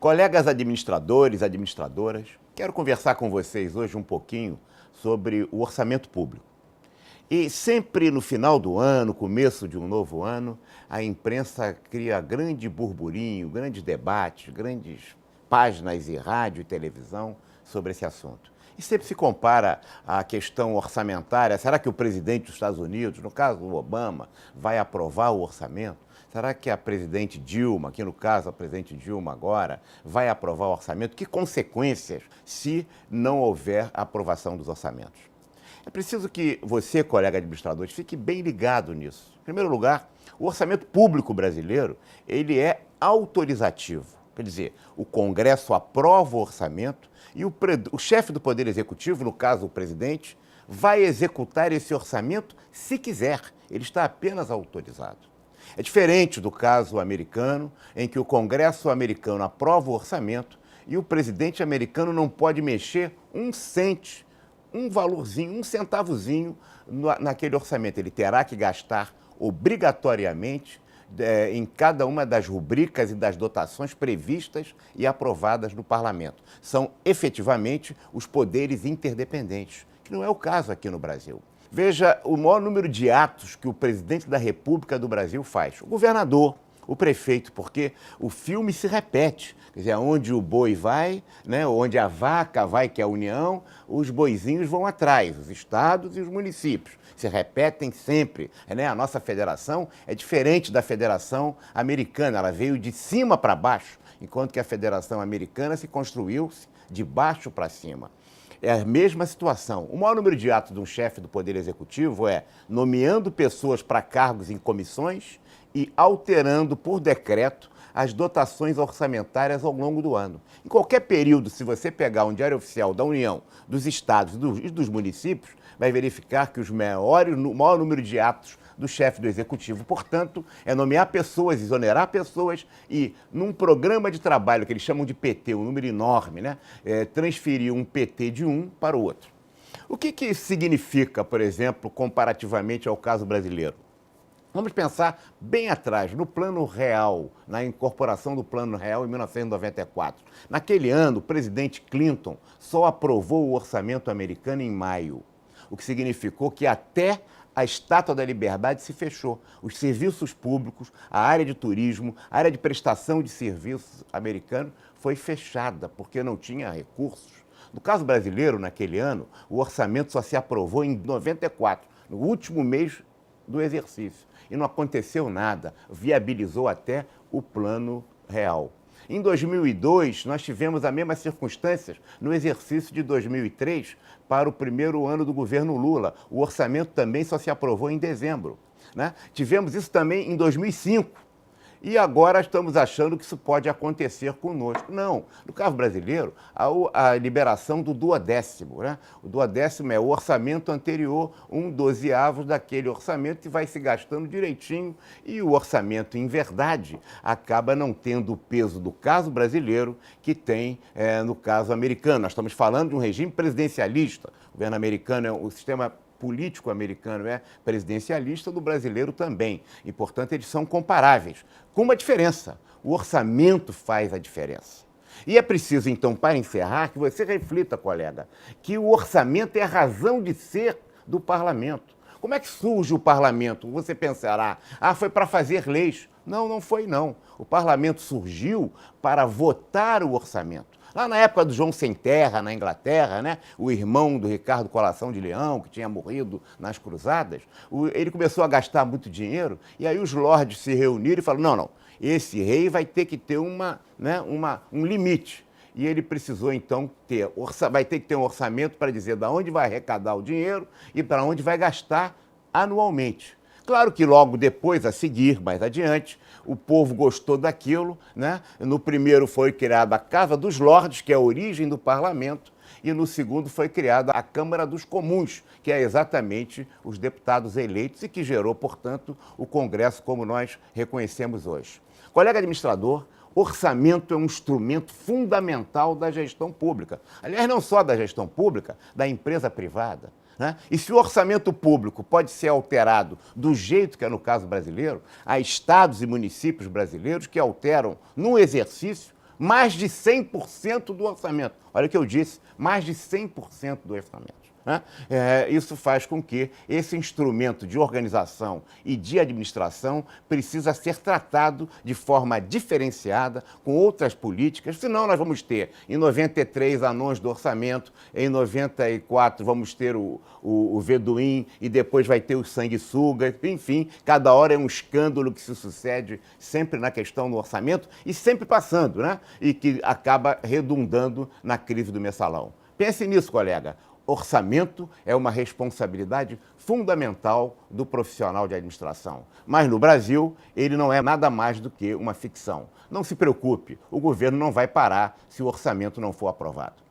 Colegas administradores, administradoras, quero conversar com vocês hoje um pouquinho sobre o orçamento público. E sempre no final do ano, começo de um novo ano, a imprensa cria grande burburinho, grandes debates, grandes páginas em rádio e televisão sobre esse assunto. E sempre se compara a questão orçamentária. Será que o presidente dos Estados Unidos, no caso o Obama, vai aprovar o orçamento? Será que a presidente Dilma, aqui no caso a presidente Dilma agora, vai aprovar o orçamento? Que consequências se não houver aprovação dos orçamentos? É preciso que você, colega administrador, fique bem ligado nisso. Em primeiro lugar, o orçamento público brasileiro, ele é autorizativo. Quer dizer, o Congresso aprova o orçamento e o chefe do Poder Executivo, no caso o presidente, vai executar esse orçamento se quiser. Ele está apenas autorizado. É diferente do caso americano, em que o Congresso americano aprova o orçamento e o presidente americano não pode mexer um cente, um valorzinho, um centavozinho naquele orçamento. Ele terá que gastar obrigatoriamente em cada uma das rubricas e das dotações previstas e aprovadas no parlamento. São efetivamente os poderes interdependentes, que não é o caso aqui no Brasil. Veja o maior número de atos que o presidente da República do Brasil faz. O governador, o prefeito, porque o filme se repete. Quer dizer, onde o boi vai, né, onde a vaca vai, que é a União, os boizinhos vão atrás, os estados e os municípios. Se repetem sempre. Né? A nossa federação é diferente da federação americana, ela veio de cima para baixo, enquanto que a federação americana se construiu de baixo para cima. É a mesma situação. O maior número de atos de um chefe do Poder Executivo é nomeando pessoas para cargos em comissões e alterando por decreto as dotações orçamentárias ao longo do ano. Em qualquer período, se você pegar um diário oficial da União, dos estados e dos municípios, vai verificar que o maior número de atos do chefe do Executivo, portanto, é nomear pessoas, exonerar pessoas e, num programa de trabalho que eles chamam de PT, um número enorme, né, transferir um PT de um para o outro. O que isso significa, por exemplo, comparativamente ao caso brasileiro? Vamos pensar bem atrás, no Plano Real, na incorporação do Plano Real em 1994. Naquele ano, o presidente Clinton só aprovou o orçamento americano em maio, o que significou que até a Estátua da Liberdade se fechou. Os serviços públicos, a área de turismo, a área de prestação de serviços americano foi fechada porque não tinha recursos. No caso brasileiro, naquele ano, o orçamento só se aprovou em 94, no último mês do exercício. E não aconteceu nada, viabilizou até o Plano Real. Em 2002, nós tivemos as mesmas circunstâncias no exercício de 2003 para o primeiro ano do governo Lula. O orçamento também só se aprovou em dezembro, né? Tivemos isso também em 2005. E agora estamos achando que isso pode acontecer conosco. Não. No caso brasileiro, a liberação do duodécimo. Né? O duodécimo é o orçamento anterior, 1/12 daquele orçamento que vai se gastando direitinho. E o orçamento, em verdade, acaba não tendo o peso do caso brasileiro que tem no caso americano. Nós estamos falando de um regime presidencialista. O governo americano, o sistema político americano é presidencialista, do brasileiro também. E, portanto, eles são comparáveis. Com uma diferença, o orçamento faz a diferença. E é preciso, então, para encerrar, que você reflita, colega, que o orçamento é a razão de ser do parlamento. Como é que surge o parlamento? Você pensará, foi para fazer leis. Não, não foi não. O parlamento surgiu para votar o orçamento. Lá na época do João Sem Terra, na Inglaterra, né, o irmão do Ricardo Colação de Leão, que tinha morrido nas cruzadas, ele começou a gastar muito dinheiro e aí os lordes se reuniram e falaram, não, esse rei vai ter que ter um limite. E ele precisou, então, vai ter que ter um orçamento para dizer de onde vai arrecadar o dinheiro e para onde vai gastar anualmente. Claro que logo depois, a seguir, mais adiante, o povo gostou daquilo, né? No primeiro foi criada a Casa dos Lordes, que é a origem do parlamento, e no segundo foi criada a Câmara dos Comuns, que é exatamente os deputados eleitos e que gerou, portanto, o Congresso como nós reconhecemos hoje. Colega administrador, orçamento é um instrumento fundamental da gestão pública. Aliás, não só da gestão pública, da empresa privada. Né? E se o orçamento público pode ser alterado do jeito que é no caso brasileiro, há estados e municípios brasileiros que alteram no exercício Mais de 100% do orçamento. Olha o que eu disse, mais de 100% do orçamento. Né? Isso faz com que esse instrumento de organização e de administração precisa ser tratado de forma diferenciada, com outras políticas, senão nós vamos ter, em 93, anões do orçamento, em 94 vamos ter o Veduim e depois vai ter o sanguessuga, enfim, cada hora é um escândalo que se sucede sempre na questão do orçamento e sempre passando, né? E que acaba redundando na crise do mensalão. Pense nisso, colega. Orçamento é uma responsabilidade fundamental do profissional de administração. Mas no Brasil, ele não é nada mais do que uma ficção. Não se preocupe, o governo não vai parar se o orçamento não for aprovado.